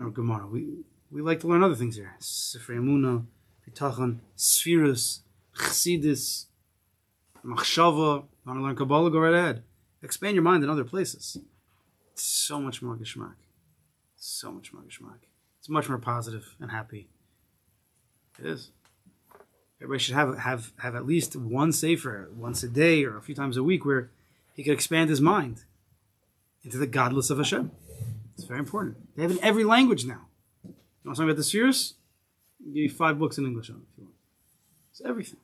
or Gemara. We like to learn other things here. Sifrei Emunah, Bitachon, Sphirus, Chassidus, Machshava. Want to learn Kabbalah? Go right ahead. Expand your mind in other places. It's so much more geschmack. So much more geschmack. It's much more positive and happy. It is. Everybody should have at least one sefer once a day or a few times a week where he could expand his mind into the godless of Hashem. It's very important. They have it in every language now. You want something about the spheres? I'll give you 5 books in English on it if you want. It's everything.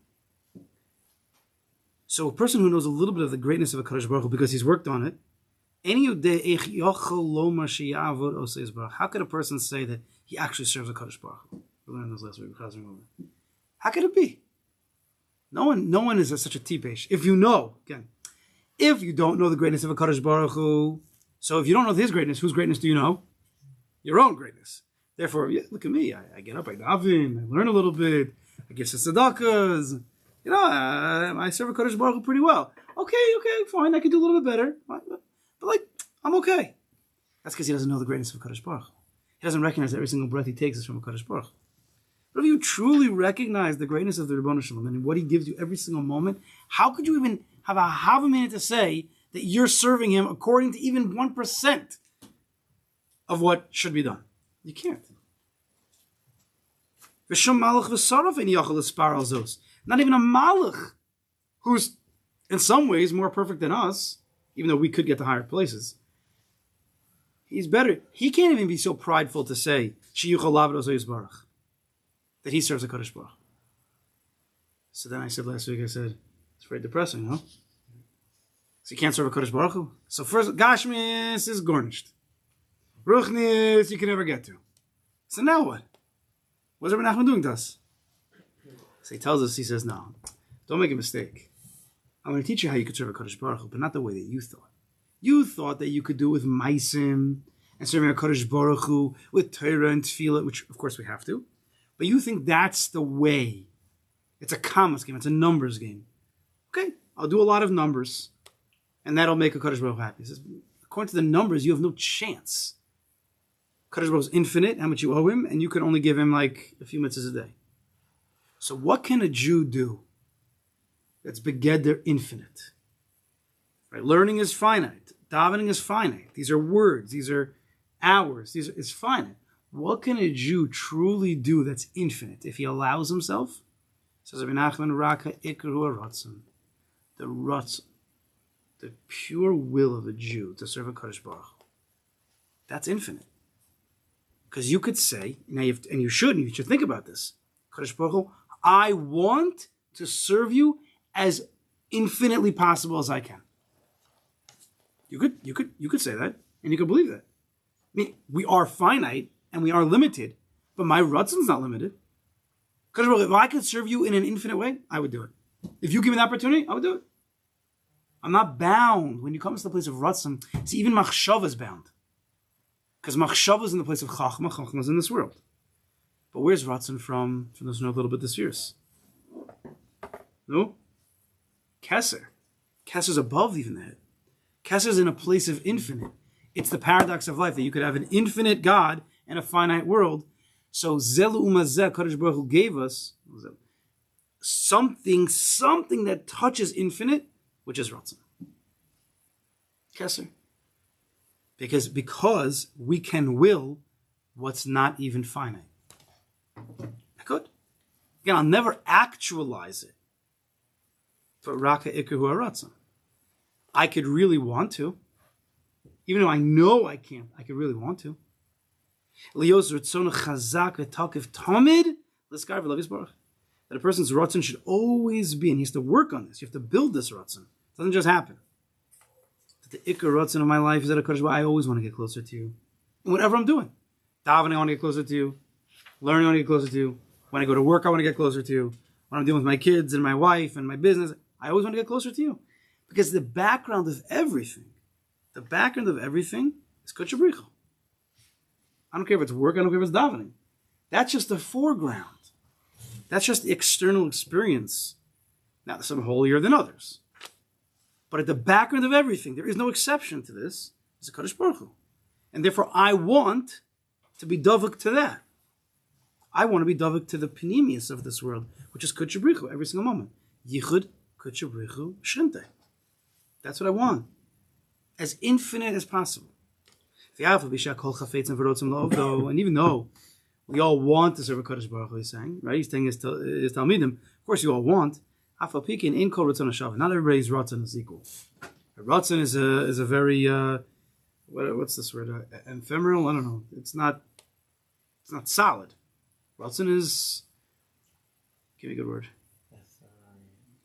So a person who knows a little bit of the greatness of a Kadosh Baruch Hu because he's worked on it, how could a person say that he actually serves a Kadosh Baruch Hu? We learned this last week. How could it be? No one is such a tipesh. If you don't know the greatness of a Kadosh Baruch Hu, so if you don't know his greatness, whose greatness do you know? Your own greatness. Therefore, look at me. I get up, I daven, I learn a little bit, I give some tzedakahs. I serve a Kadosh Baruch Hu pretty well. Okay, fine. I can do a little bit better. But I'm okay. That's because he doesn't know the greatness of Kadosh Baruch Hu. He doesn't recognize that every single breath he takes is from a Kadosh Baruch Hu. But if you truly recognize the greatness of the Ribono Shel Olam and what he gives you every single moment, how could you even have a minute to say that you're serving him according to even 1% of what should be done? You can't. Not even a malach, who's in some ways more perfect than us, even though we could get to higher places. He's better. He can't even be so prideful to say that he serves a Kadosh Baruch. So then I said last week, it's very depressing, huh? So you can't serve a Kadosh Baruch Hu? So first, Gashmis is garnished. Ruchnis you can never get to. So now what? What's Rabbi Nachman doing to us? So he tells us, he says, no, don't make a mistake. I'm going to teach you how you could serve a Kadosh Baruch Hu, but not the way that you thought. You thought that you could do it with Maisim and serving a Kadosh Baruch Hu with Torah and Tefillah, which of course we have to. But you think that's the way. It's a commas game. It's a numbers game. Okay, I'll do a lot of numbers, and that'll make a Kadosh Baruch Hu happy. He says, according to the numbers, you have no chance. Kadosh Baruch Hu is infinite, how much you owe him, and you can only give him like a few mitzvahs a day. So what can a Jew do that's begeder infinite? Right? Learning is finite. Davening is finite. These are words. These are hours. It's finite. What can a Jew truly do that's infinite if he allows himself? Says Rabbi Nachman, Raka Ikru Ratzon. The Ratzon, the pure will of a Jew to serve a Kadosh Baruch Hu. That's infinite. Because you could say, you should think about this. Kadosh Baruch Hu, I want to serve you as infinitely possible as I can. You could say that, and you could believe that. I mean, we are finite and we are limited, but my Ratzon's not limited. Kadosh Baruch Hu, if I could serve you in an infinite way, I would do it. If you give me the opportunity, I would do it. I'm not bound. When you come to the place of Ratzon, see, even Machshava is bound. Because Machshava is in the place of Chachma. Chachma is in this world. But where's Ratzon from those who know a little bit this year's? No? Keser. Keser's above even the head. Keser's in a place of infinite. It's the paradox of life that you could have an infinite God and a finite world. So Zelu Umazeh, Kadosh Baruch Hu gave us something that touches infinite, which is Ratzon. Keser. Because we can will what's not even finite. I could. Again, I'll never actualize it. But Raka Ikru Ratzon. I could really want to. Even though I know I can't, I could really want to. That a person's Ratzon should always be, and he has to work on this. You have to build this Ratzon. It doesn't just happen. The Ikar Ratzon of my life is that a Kadosh Baruch Hu, I always want to get closer to you. And whatever I'm doing. Davening, I want to get closer to you. Learning, I want to get closer to you. When I go to work, I want to get closer to you. When I'm dealing with my kids and my wife and my business, I always want to get closer to you. Because the background of everything is Kodesh Bricha. I don't care if it's work, I don't care if it's davening. That's just the foreground. That's just the external experience. Now, some holier than others. But at the background of everything, there is no exception to this, is a Kadosh Baruch Hu. And therefore, I want to be dovuk to that. I want to be dovuk to the panemius of this world, which is Kudsha Brichu every single moment. Yichud Kudsha Brichu Shinte. That's what I want. As infinite as possible. And even though we all want to serve a Kodesh Baruch Hu, he's saying, right? He's telling his Talmidim, of course you all want. Not everybody's Ratzon is equal. Ratzon is a very, what's this word? Ephemeral? I don't know. It's not solid. Ratzon is, give me a good word.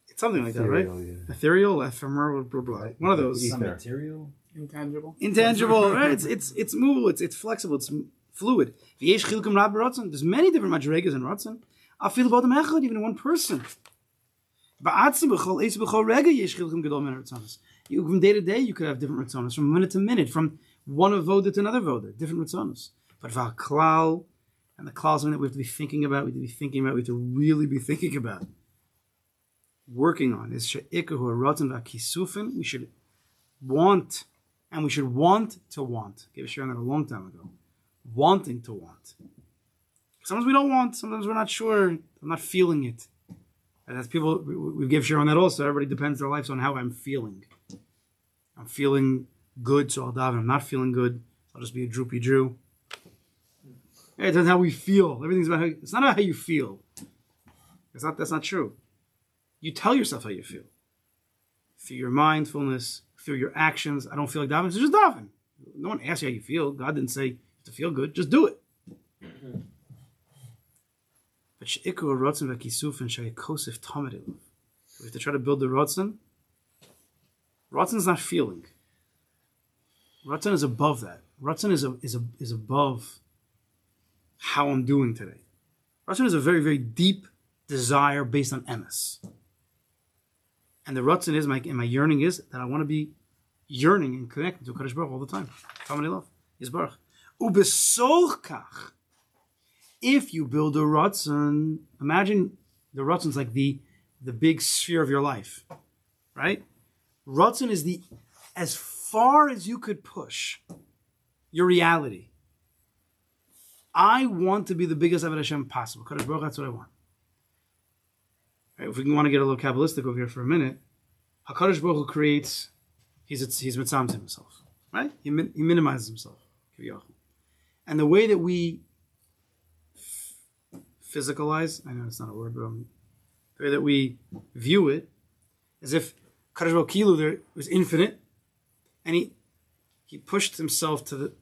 It's something like ethereal, that, right? Yeah. Ethereal, ephemeral, blah, blah. One of those. Material? Intangible, right? It's movable, it's flexible, it's fluid. There's many different madregas in Ratzon. I feel about them echad, even in one person. From day to day, you could have different Ratzonos. From minute to minute, from one avoda to another avoda, different Ratzonos. But for klal, and the klal is something that we have to be thinking about, we have to really be thinking about. Working on is she'ikahu Ratzon v'kisufin. We should want. And we should want to want. I gave a share on that a long time ago. Wanting to want. Sometimes we don't want. Sometimes we're not sure. I'm not feeling it. And as people, we give share on that also. Everybody depends their lives on how I'm feeling. I'm feeling good, so I'll daven. I'm not feeling good, so I'll just be a droopy Jew. Hey, it depends how we feel. Everything's about it's not about how you feel. That's not true. You tell yourself how you feel. Through your mindfulness, through your actions. I don't feel like davening, so just daven. No one asks you how you feel. God didn't say to feel good. Just do it. But she'ikur rotzen v'kisuf and she'ikosif tamid. We have to try to build the rotzen. Rotzen is not feeling. Rotzen is above that. Rotzen is above how I'm doing today. Rotzen is a very, very deep desire based on emes. And the rotzen is, my yearning is that I want to be yearning and connected to Kadosh Baruch Hu all the time. Family love. Yisbarach. Ubesolchkach. If you build a rotzen, imagine the rotzen's like the big sphere of your life, right? Rotzen is as far as you could push your reality. I want to be the biggest Avodah Hashem possible. Kadosh Baruch Hu, that's what I want. Right? If we want to get a little Kabbalistic over here for a minute, HaKadosh Baruch Hu creates, he's mitzam to himself, right? He minimizes himself. And the way that we physicalize, I know it's not a word, but the way that we view it, as if Kadosh Baruch Hu there was infinite, and he pushed himself to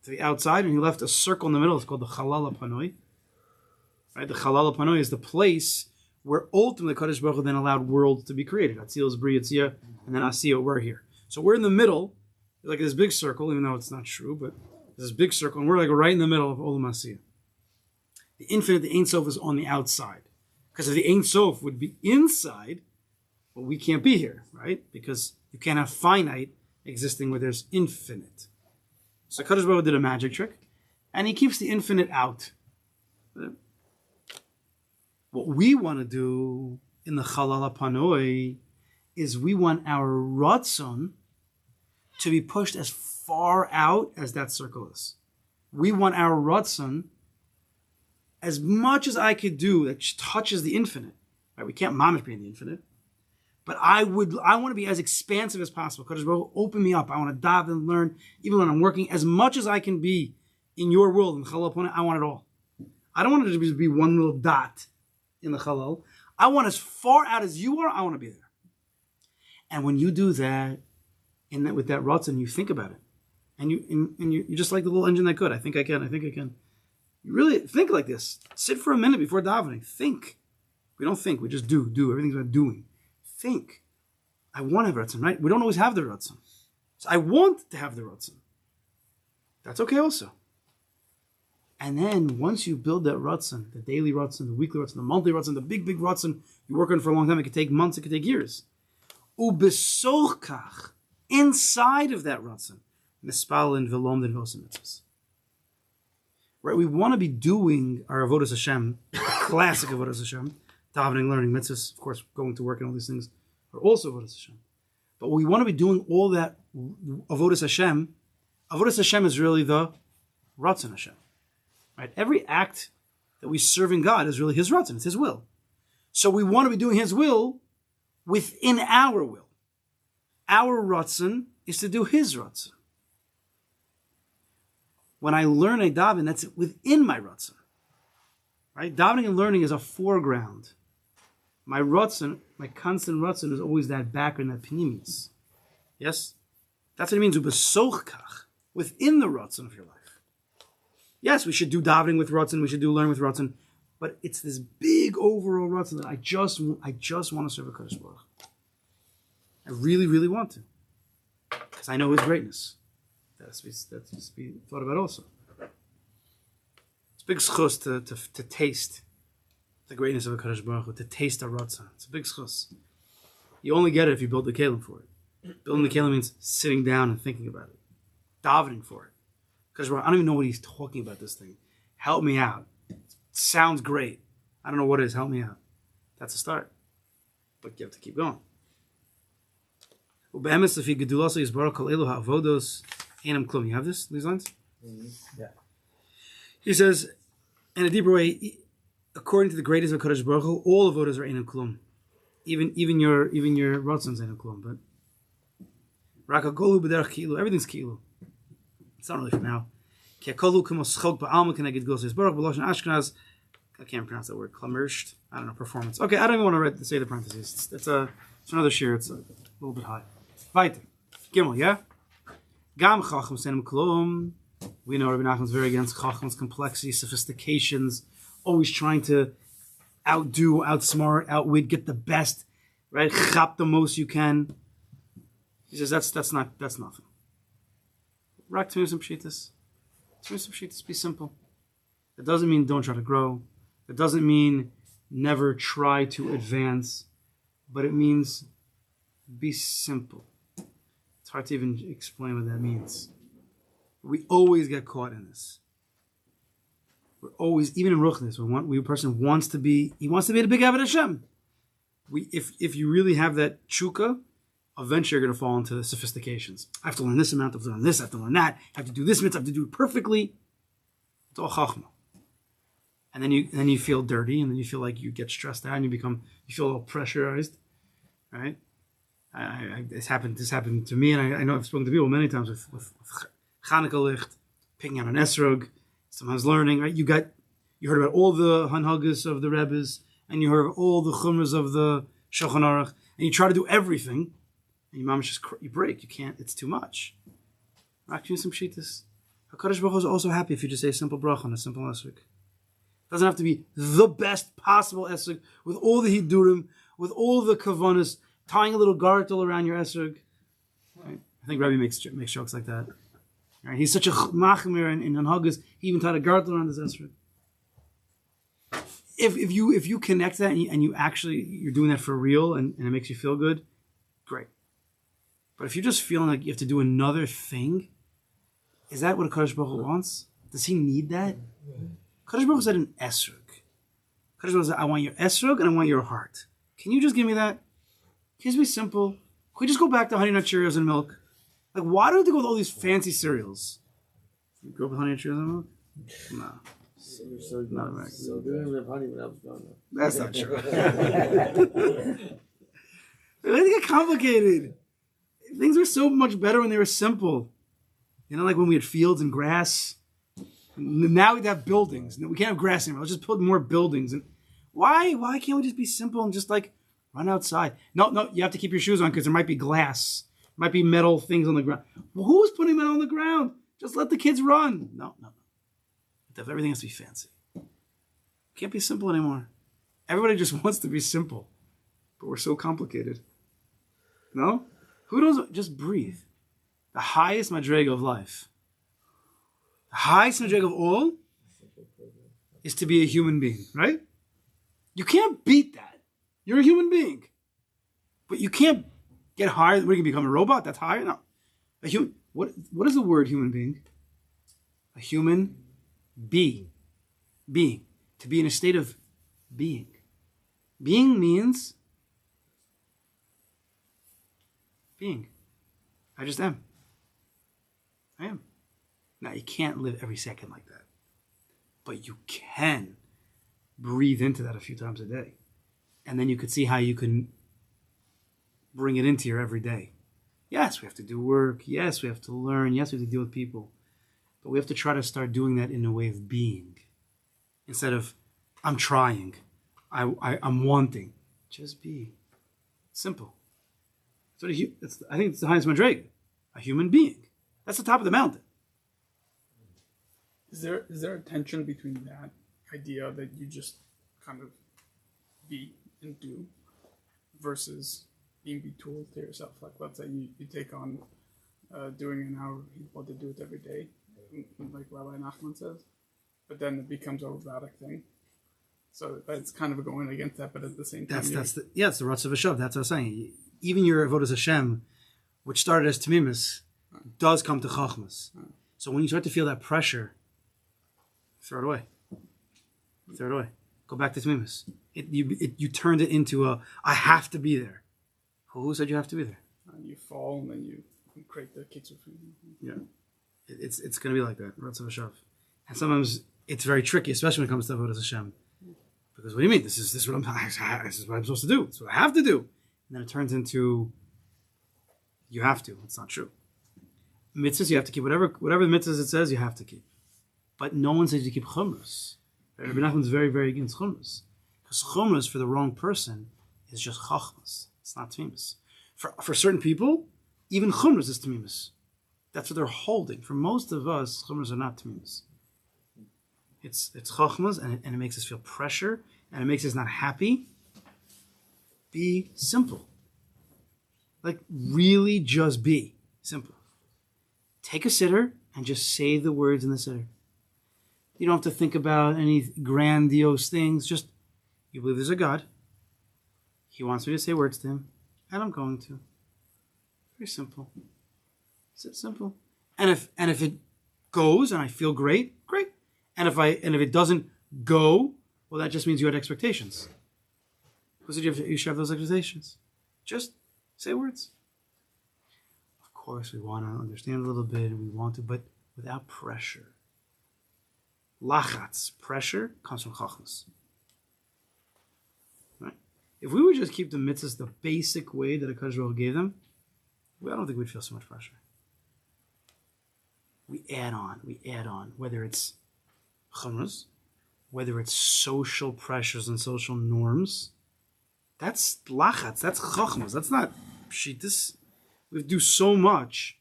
the outside, and he left a circle in the middle. It's called the Chalal HaPanoi. Right? The Chalal HaPanoi is the place where ultimately Kadosh Baruch Hu then allowed worlds to be created. Atzilus, Bri, Yitzia, and then Asiya, we're here. So we're in the middle, like this big circle, even though it's not true, but there's this big circle, and we're like right in the middle of Olam Asiya. The infinite, the Ein Sof, is on the outside. Because if the Ein Sof would be inside, well, we can't be here, right? Because you can't have finite existing where there's infinite. So Kadosh Baruch Hu did a magic trick, and he keeps the infinite out. What we want to do in the Chalal HaPanoi is we want our Ratzon to be pushed as far out as that circle is. We want our Ratzon, as much as I could do that touches the infinite. Right? We can't mamish be in the infinite. But I want to be as expansive as possible. Kadosh Baruch Hu, open me up. I want to dive and learn, even when I'm working, as much as I can be in your world, in Chalal HaPanoi. I want it all. I don't want it to just be one little dot in the Chalal. I want as far out as you are, I want to be there. And when you do that, with that Ratzon, you think about it. And you're just like the little engine that could. I think I can. You really think like this. Sit for a minute before davening. Think. We don't think. We just do. Everything's about doing. Think. I want to have Ratzon, right? We don't always have the Ratzon. So I want to have the Ratzon. That's okay also. And then once you build that Ratzon, the daily Ratzon, the weekly Ratzon, the monthly Ratzon, the big Ratzon, you work on it for a long time. It could take months. It could take years. Ubesolchkach. Inside of that Ratzon. Mispal and Velom den Vosimitzvahs. Right? We want to be doing our Avodas Hashem, classic Avodas Hashem, davening, learning mitzvahs, of course, going to work and all these things are also Avodas Hashem. But we want to be doing all that Avodas Hashem. Avodas Hashem is really the Ratzon Hashem. Right? Every act that we serve in God is really His Ratzon. It's His will. So we want to be doing His will within our will. Our Ratzon is to do His Ratzon. When I learn a daven, that's within my Ratzon. Right? Davening and learning is a foreground. My Ratzon, my constant Ratzon is always that background, that pnimis. Yes? That's what it means, ubesochkach, within the Ratzon of your life. Yes, we should do davening with Ratzon, we should do learning with Ratzon, but it's this big overall Ratzon that I just want to serve a Kodesh Baruch. I really, really want to. Because I know His greatness. That's to be thought about also. It's a big schus to taste the greatness of a Kodesh Baruch Hu, to taste a Ratzon. It's a big schus. You only get it if you build the kelim for it. Building the kelim means sitting down and thinking about it. Davening for it. Because I don't even know what he's talking about, this thing. Help me out. It sounds great. I don't know what it is. Help me out. That's a start. But you have to keep going. You have this? These lines? Yeah. He says, in a deeper way, according to the greatest of Kodesh Baruch Hu, all avodas are einam klum. Even your Ratzon's einam klum. But Rakagolu b'derech ki'ilu. Everything's ki'ilu. It's not really for now. I can't pronounce that word. Klamersht. I don't know. Performance. Okay, I don't even want to say the parentheses. It's another share. It's a little bit high. Weiter. Gimel, yeah? Gam chacham senem klum. We know Rabbi Nachman's very against chacham's complexity, sophistications, always trying to outdo, outsmart, outwit, get the best, right? Chap the most you can. He says that's nothing. Rak to some pshitas. Some pshitas, be simple. It doesn't mean don't try to grow. It doesn't mean never try to advance. But it means be simple. It's hard to even explain what that means. We always get caught in this. We're always, even in Ruchnis, when a person wants to be the big Avodah Hashem. If you really have that tshuka, eventually you're going to fall into the sophistications. I have to learn this amount, I have to learn this, I have to learn that, I have to do this mitzvah, I have to do it perfectly. It's all chachma. And then you feel dirty, and then you feel like you get stressed out, and you feel all pressurized, right? This happened to me, and I know I've spoken to people many times with Chanukah licht, picking out an esrog, sometimes learning, right? You heard about all the hanhagas of the Rebbes, and you heard of all the chumras of the Shulchan Aruch, and you try to do everything, and your mamash you break. You can't. It's too much. Rakshim some shitas. HaKadosh Baruch Hu is also happy if you just say a simple bracha on a simple esrog. It doesn't have to be the best possible esrog with all the hidurim, with all the kavanas, tying a little gartel around your esrog. Right? I think Rabbi makes jokes like that. Right? He's such a machmir in hanhagas. He even tied a gartel around his esrog. If you connect that and you're doing that for real and it makes you feel good, great. But if you're just feeling like you have to do another thing, is that what a Kadosh Baruch Hu wants? Does he need that? Kadosh Baruch Hu said an esrog. Kadosh Baruch Hu said, I want your esrog and I want your heart. Can you just give me that? Can you just be simple? Can we just go back to Honey Nut Cheerios and milk? Like, why do we have to go with all these fancy cereals? You grew up with Honey Nut Cheerios and milk? No. Not American. So doing Reb Honey when I was growing up. That's not true. They get complicated. Things were so much better when they were simple. You know, like when we had fields and grass. Now we have buildings. We can't have grass anymore. Let's just put more buildings. And why can't we just be simple and just like run outside? No, you have to keep your shoes on because there might be glass. Might be metal things on the ground. Well, who's putting metal on the ground? Just let the kids run. No. Everything has to be fancy. Can't be simple anymore. Everybody just wants to be simple. But we're so complicated. No? Who knows? Just breathe. The highest madrega of life. The highest madrega of all is to be a human being, right? You can't beat that. You're a human being. But you can't get higher. We're going to become a robot? That's higher? No. A human. What is the word human being? A human being. To be in a state of being. Being means being. I just am. I am. Now, you can't live every second like that. But you can breathe into that a few times a day. And then you could see how you can bring it into your everyday. Yes, we have to do work. Yes, we have to learn. Yes, we have to deal with people. But we have to try to start doing that in a way of being. Instead of, I'm trying. I'm wanting. Just be. Simple. I think it's the highest madrega. A human being. That's the top of the mountain. Is there a tension between that idea that you just kind of be and do versus being betooled to yourself? Like, let's say you take on doing an hour, you want to do it every day, like Rabbi Nachman says, but then it becomes a robotic thing. So it's kind of going against that, but at the same time, it's the Ratz of Hashav. That's what I was saying. Even your avodas Hashem, which started as tamimus, does come to chachmas. So when you start to feel that pressure, throw it away. Throw it away. Go back to tamimus. You turned it into I have to be there. Who said you have to be there? You fall and then you create the kitzur. Yeah, it's going to be like that. Ratz of Hashav. And sometimes it's very tricky, especially when it comes to avodas Hashem. Because what do you mean? This is what I'm supposed to do. It's what I have to do. And then it turns into you have to. It's not true. Mitzvahs you have to keep. Whatever the mitzvahs it says you have to keep. But no one says you keep chumras. Rabbi Nachman is very, very against chumras. Because chumras for the wrong person is just chachmas. It's not tamimus. For certain people, even chumras is tamimus. That's what they're holding. For most of us, chumras are not tamimus. It's chachmas, and it makes us feel pressure, and it makes us not happy. Be simple. Like, really just be simple. Take a sitter and just say the words in the sitter. You don't have to think about any grandiose things. Just, you believe there's a God. He wants me to say words to him, and I'm going to. Very simple. It's simple. And if it goes and I feel great, great. And if it doesn't go, well, that just means you had expectations. Who said you should have those expectations? Just say words. Of course, we want to understand a little bit, and we want to, but without pressure. Lachatz, pressure, comes from chachmas. Right? If we would just keep the mitzvahs the basic way that HaKadosh Baruch Hu gave them, I don't think we'd feel so much pressure. We add on, whether it's chumras, whether it's social pressures and social norms. That's lachatz, that's chachmas, that's not pshitas. We do so much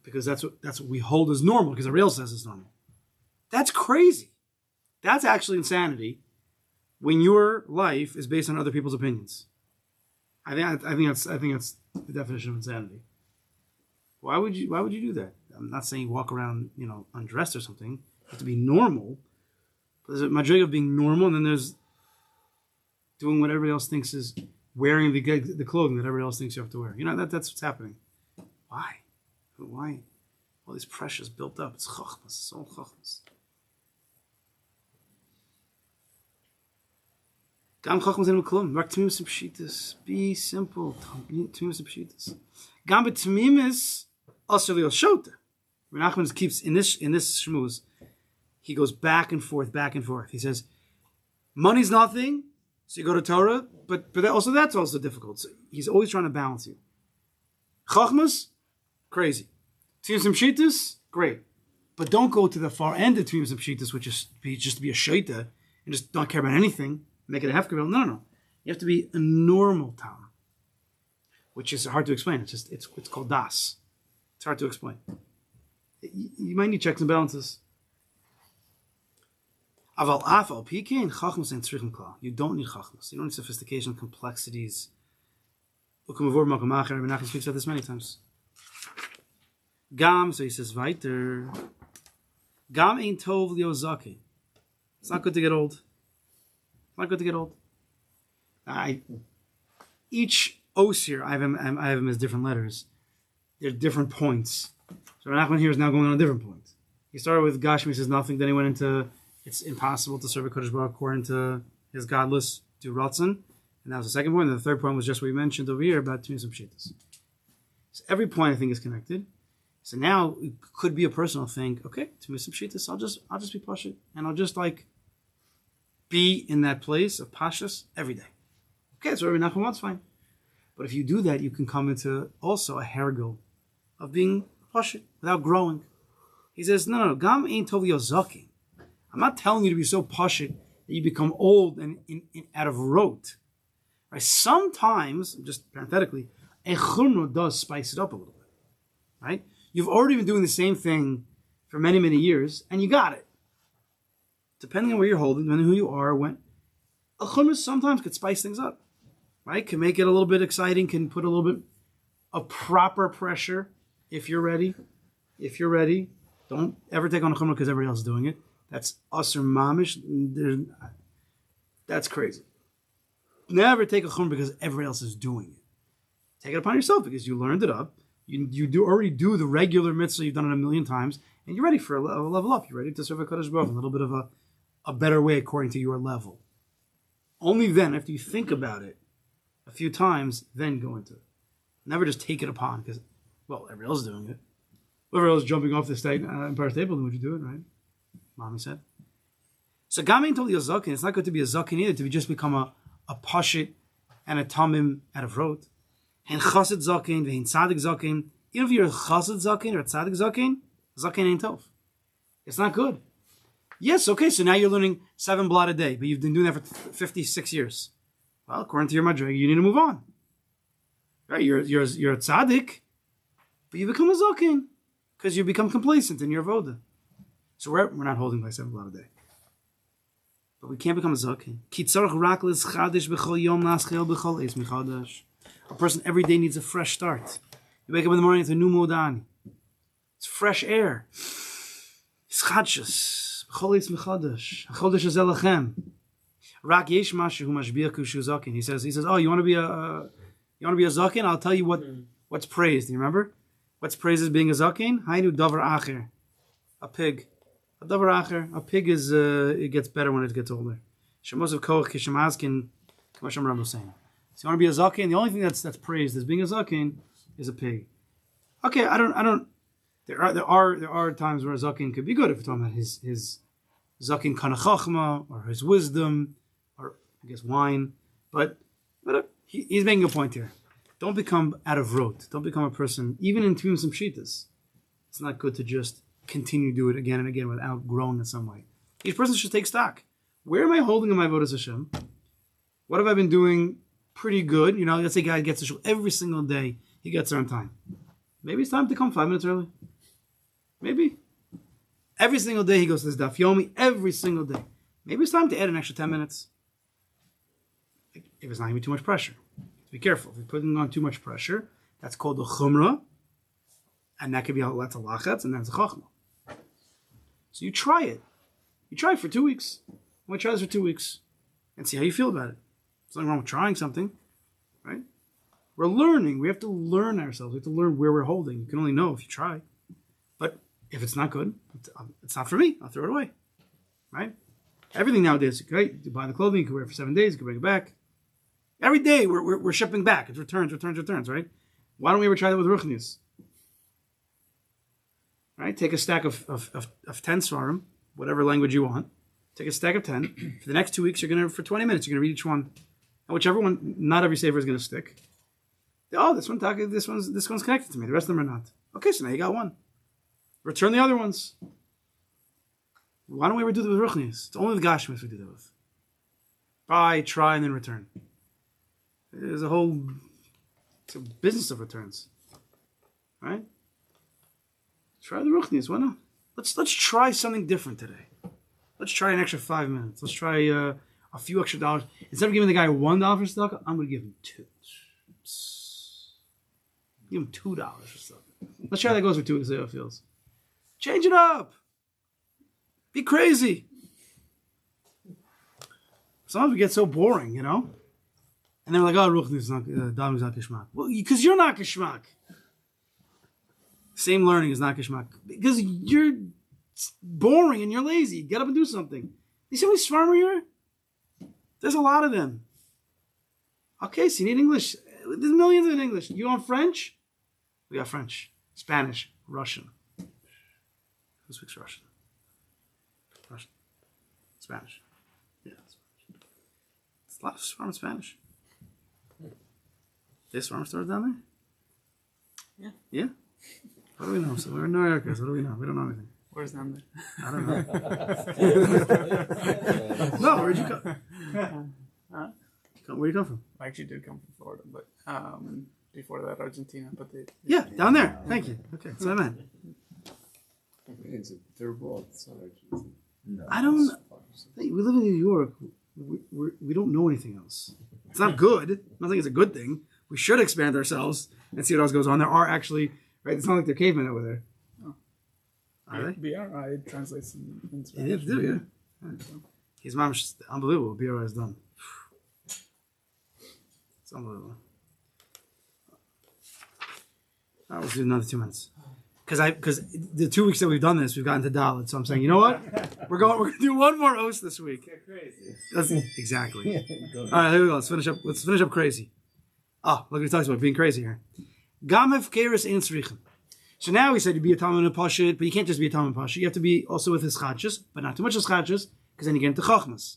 because that's what we hold as normal, because the real says it's normal. That's crazy. That's actually insanity when your life is based on other people's opinions. I think that's the definition of insanity. Why would you do that? I'm not saying walk around, undressed or something. You have to be normal. But there's a madriga of being normal, and then there's doing what everybody else thinks is wearing the clothing that everybody else thinks you have to wear. That's what's happening. Why? All these pressures built up. It's chachmas. It's all chachmas. Gam chachmas en klum. Rak tmimis pshitas. Be simple. Tmimis pshitas. Gam betmimis also liel shota. Nachman keeps in this shmuz. He goes back and forth. He says, money's nothing, so you go to Torah, but that's also difficult. So he's always trying to balance you. Chachmas, crazy. Tmimis pshitas, great. But don't go to the far end of tmimis pshitas, which is just to be a shaita and just not care about anything. Make it a hefker. No. You have to be a normal tam, which is hard to explain. It's called das. It's hard to explain. You might need checks and balances. Aval afal pikein chachmas and tzrichim klal. You don't need chachmas. You don't need sophistication, complexities. Ukumavor makamacher. Rabbi Nachman speaks about this many times. Gam, so he says weiter. Gam ein tov liozake. It's not good to get old. Each osir, I have him as different letters. They're different points. So Nachman here is now going on a different point. He started with Gashmi says nothing, then he went into it's impossible to serve a Kodesh Baruch according to his godless do Ratzon. And that was the second point. And the third point was just what we mentioned over here about Tmimis Pshitas. So every point I think is connected. So now it could be a person will think, okay, to me some shitas, I'll just be pashut, and I'll just like be in that place of pashas every day. Okay, that's what Rabbi Nachman wants, fine. But if you do that, you can come into also a hergel of being pashut without growing. He says, no, gam ain't tov yozakin. I'm not telling you to be so pashut that you become old and out of rote. Right? Sometimes, just parenthetically, a churno does spice it up a little bit. Right? You've already been doing the same thing for many, many years, and you got it. Depending on where you're holding, depending on who you are, when a churno sometimes could spice things up. Right? Can make it a little bit exciting, can put a little bit of proper pressure if you're ready. If you're ready, don't ever take on a chumrah because everybody else is doing it. That's usher mamish. That's crazy. Never take a chumrah because everybody else is doing it. Take it upon yourself because you learned it up. You already do the regular mitzvah. You've done it a million times, and you're ready for a level up. You're ready to serve a Kodesh Baruch, a little bit of a better way according to your level. Only then, after you think about it a few times, then go into it. Never just take it upon because, well, everybody else is doing it. Whoever else is jumping off the state Empire State Building, would you do it, right? Mommy said. So Gamin told you a zakin. It's not good to be a zakin either, to be just become a pashit and a tamim out of rote. And chassid zakin, vehin tzadik zakin. Even if you're a chassid zakin or a tzadik zakin ain't tov. It's not good. Yes, okay, so now you're learning 7 blot a day, but you've been doing that for 56 years. Well, according to your madrig, you need to move on. Right? You're a tzaddik, but you become a zakin because you become complacent in your avoda. So we're not holding by 7 blot a day. But we can't become a zakin. A person every day needs a fresh start. You wake up in the morning, it's a new modani. It's fresh air. It's chadshus. He says, oh, you want to be a zakin? I'll tell you what's praised. Do you remember? What's praised as being a zakin? Hainu davar acher. A pig. A davar acher. A pig is it gets better when it gets older. Shemos of koch kishamazkin. K'masham Ram was saying. So you want to be a zakin? The only thing that's praised as being a zakin is a pig. Okay, I don't. There are times where a zakin could be good if we're talking about his zakin kana chachma or his wisdom or I guess wine. But he's making a point here. Don't become out of rote. Don't become a person, even in Tumim some Shitas. It's not good to just continue to do it again and again without growing in some way. Each person should take stock. Where am I holding in my Avodas Hashem? What have I been doing pretty good? You know, let's say a guy gets to shul every single day. He gets there on time. Maybe it's time to come 5 minutes early. Maybe. Every single day he goes to this daf yomi. Every single day. Maybe it's time to add an extra 10 minutes. If it's not going to be too much pressure. Be careful. If you're putting on too much pressure, that's called a chumrah. And that could be that's a lachatz, and that's a chachma. So you try it. You try it for 2 weeks. Why try this for 2 weeks? And see how you feel about it. There's nothing wrong with trying something. Right? We're learning. We have to learn ourselves. We have to learn where we're holding. You can only know if you try. But if it's not good, it's not for me. I'll throw it away. Right? Everything nowadays, great. You buy the clothing, you can wear it for 7 days, you can bring it back. Every day we're shipping back. It's returns, right? Why don't we ever try that with Ruchnius? Right? Take a stack of 10 svarim, whatever language you want. Take a stack of 10. For the next 2 weeks, for 20 minutes, you're going to read each one. And whichever one, not every sefer is going to stick. Oh, this one's connected to me. The rest of them are not. Okay, so now you got one. Return the other ones. Why don't we ever do that with Ruchnius? It's only the Gashmis we do that with. Buy, try, and then return. There's it's a business of returns. Right? Try the Ruchnius, why not? Let's try something different today. Let's try an extra 5 minutes. Let's try a few extra dollars. Instead of giving the guy $1 for stock, I'm going to give him $2. Give him $2 for stock. Let's try how that goes for 2 weeks, see how it feels. Change it up. Be crazy. Sometimes we get so boring, you know? And then we're like, oh, Ruchnius is not Kishmak. Well, because you're not Kishmak. Same learning is not Kishmak. Because you're boring and you're lazy. Get up and do something. You see how many Svarim here? There's a lot of them. Okay, so you need English. There's millions in English. You want French? We got French. Spanish. Russian. Who speaks Russian? Russian. Spanish. Yeah, Spanish. It's a lot of farm Spanish. This farm store down there? Yeah. Yeah? What do we know? So we're in New Yorkers. What do we know? We don't know anything. Where's down there? I don't know. No, where'd you come? Where you come from? I actually did come from Florida, but before that, Argentina. But Yeah, down there. Thank you. Okay, that's what I meant. It's a third world. It's not Argentina. No. I don't. We live in New York. We don't know anything else. It's not good. I'm not saying it's a good thing. We should expand ourselves and see what else goes on. There are actually, right? It's not like they're cavemen over there. Oh. Are they? BRI translates in Spanish. They do, yeah. His mom's unbelievable. BRI is done. It's unbelievable. I will do another 2 minutes. Because the 2 weeks that we've done this, we've gotten to Dalit. So I'm saying, you know what? We're going to do one more host this week. Get crazy. Exactly. All right, here we go. Let's finish up crazy. Oh, look what he talks about, being crazy here. Gamev keres ein tzrichen. So now we said you be a Talmud and Pashit, but you can't just be a Talmud and Pashit. You have to be also with his chachas, but not too much his chachas, because then you get into chachmas.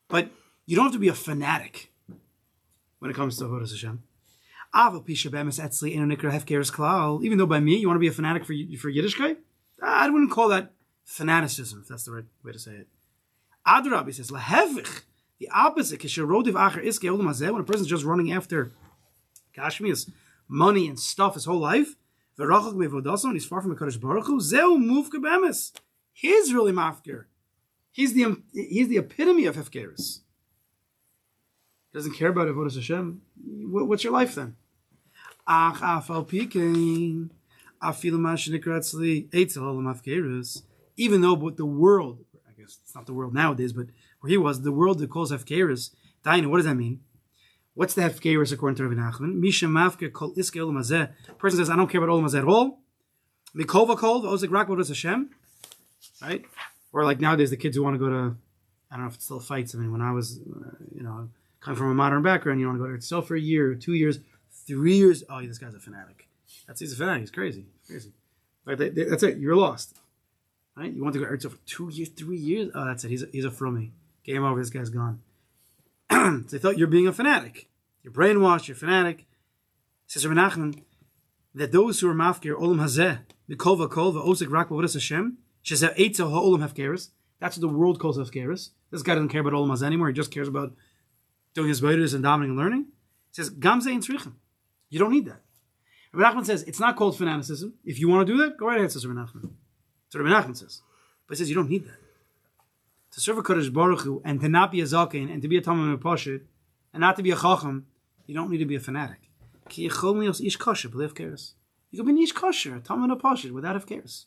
But you don't have to be a fanatic when it comes to Avodas Hashem. Even though by me you want to be a fanatic for Yiddishkeit, I wouldn't call that fanaticism, if that's the right way to say it. Adrabi says, Lahevich, the opposite, when a person's just running after Kashmir's money and stuff his whole life, and he's far from the Kodesh Baruch Hu, he's really mafkir. He's the epitome of hefkeris. He doesn't care about Avodas Hashem. What's your life then? Even though the world, I guess it's not the world nowadays, but where he was, the world that calls hefkeris, Dainu, what does that mean? What's the hefkeris according to Rabbi Nachman? Misha mafker kol iske olam hazeh. Person says, I don't care about olam hazeh at all. Mikova kol v'ozik rak v'odas Hashem. Right? Or like nowadays, the kids who want to go to, I don't know if it still fights. I mean, when I was, coming from a modern background, you want to go to Israel for a year, 2 years, 3 years. Oh, this guy's a fanatic. He's a fanatic. He's crazy. Like that's it. You're lost. Right? You want to go to Israel for 2 years, 3 years? Oh, that's it. He's a frummy. Game over. This guy's gone. So they thought you're being a fanatic. You're brainwashed. You're a fanatic. Says Rabbi Nachman that those who are mafkir olam hazeh, the kol v'kol v'osik rak v'avodas Hashem, shezeh eitzel ha'olam hefkeris. That's what the world calls hefkeris. This guy doesn't care about olam hazeh anymore. He just cares about doing his vodas and davening and learning. He says gamze ein tzrichen. You don't need that. Rabbi Nachman says it's not called fanaticism. If you want to do that, go right ahead, says Rabbi Nachman. That's what Rabbi Nachman says. But he says you don't need that. To serve a Kodesh Baruch Hu and to not be a Zaken and to be a Talmud Pashit and not to be a Chacham, you don't need to be a fanatic. You can be an ish kosher, a Talmud Pashit without hefkeris.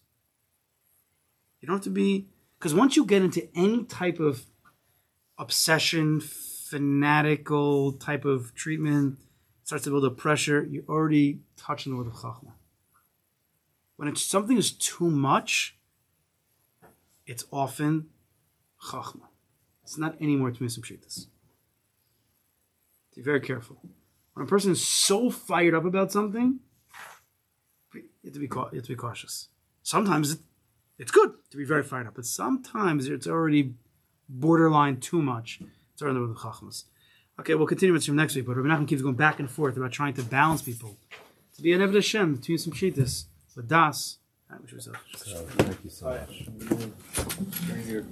You don't have to be, because once you get into any type of obsession, fanatical type of treatment, starts to build up pressure, you're already touching the word of Chachma. When something is too much, it's often Chachma. It's not anymore to Pshitas. Be very careful. When a person is so fired up about something, you have to be cautious. Sometimes it's good to be very fired up, but sometimes it's already borderline too much. It's already with the Chachmas. Okay, we'll continue with from next week, but Rabbi Nachman keeps going back and forth about trying to balance people. To be an Eved Hashem, between some Pshitas, with Das. Thank you so much. Very good.